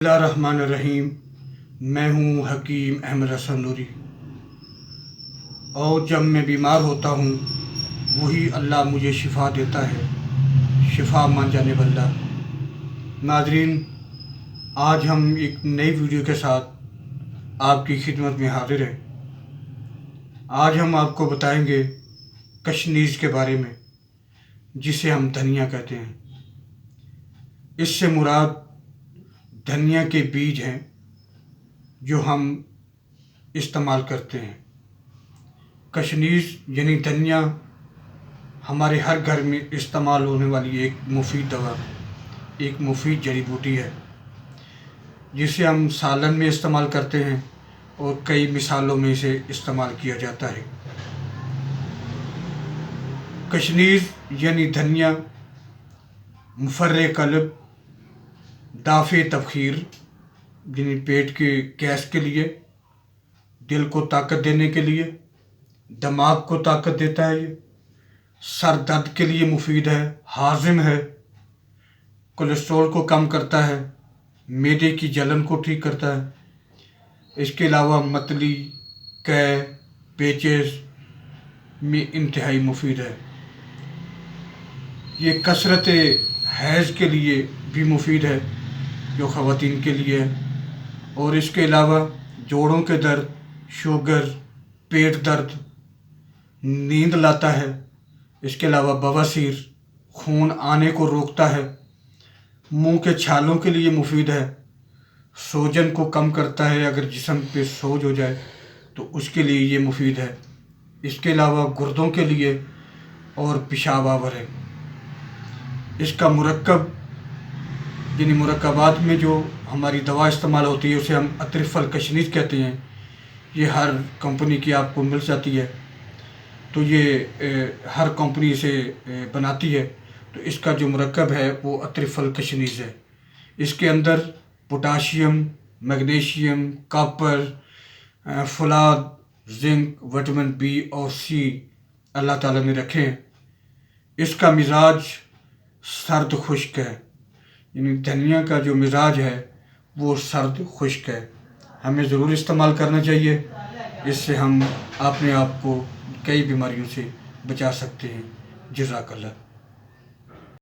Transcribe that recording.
बिस्मिल्लाहिर्रहमानिर्रहीम। मैं हूँ हकीम अहमद हसन नूरी, और जब मैं बीमार होता हूँ वही अल्लाह मुझे शिफ़ा देता है, शिफ़ा मान जाने वाला। नाज़रीन, आज हम एक नई वीडियो के साथ आपकी खिदमत में हाज़िर हैं। आज हम आपको बताएंगे कशनीज़ के बारे में, जिसे हम धनिया कहते हैं। इससे मुराद धनिया के बीज हैं जो हम इस्तेमाल करते हैं। कशनीज़ यानी धनिया हमारे हर घर में इस्तेमाल होने वाली एक मुफीद दवा, एक मुफीद जड़ी बूटी है, जिसे हम सालन में इस्तेमाल करते हैं और कई मिसालों में इसे इस्तेमाल किया जाता है। कशनीज़ यानी धनिया मुफर्रे कल्ब, दाफ़े तबखीर यानी पेट के गैस के लिए, दिल को ताकत देने के लिए, दिमाग को ताकत देता है। ये सर दर्द के लिए मुफीद है, हाजिम है, कोलेस्ट्रॉल को कम करता है, मैदे की जलन को ठीक करता है। इसके अलावा मतली, कै, पेचिश में इंतहाई मुफीद है। ये कसरत हैज़ के लिए भी मुफीद है, जो ख़वातीन के लिए है। और इसके अलावा जोड़ों के दर्द, शुगर, पेट दर्द, नींद लाता है। इसके अलावा बवासीर, खून आने को रोकता है। मुंह के छालों के लिए मुफीद है, सोजन को कम करता है। अगर जिस्म पे सोज हो जाए तो उसके लिए ये मुफीद है। इसके अलावा गुर्दों के लिए और पेशाब आवर है। इसका मुरक्कब यानी मुरक्कबात में जो हमारी दवा इस्तेमाल होती है उसे हम अतरिफ़ल कशनीज़ कहते हैं। ये हर कंपनी की आपको मिल जाती है, तो ये हर कंपनी इसे बनाती है। तो इसका जो मुरक्कब है वो अतरिफ़ल कशनीज़ है। इसके अंदर पोटाशियम, मैग्नीशियम, कॉपर, फौलाद, जिंक, विटामिन बी और सी अल्लाह ताला ने रखे हैं। इसका मिजाज सर्द खुश्क है, यानी धनिया का जो मिजाज है वो सर्द खुश्क है। हमें ज़रूर इस्तेमाल करना चाहिए, इससे हम अपने आप को कई बीमारियों से बचा सकते हैं। जज़ाकल्लाह।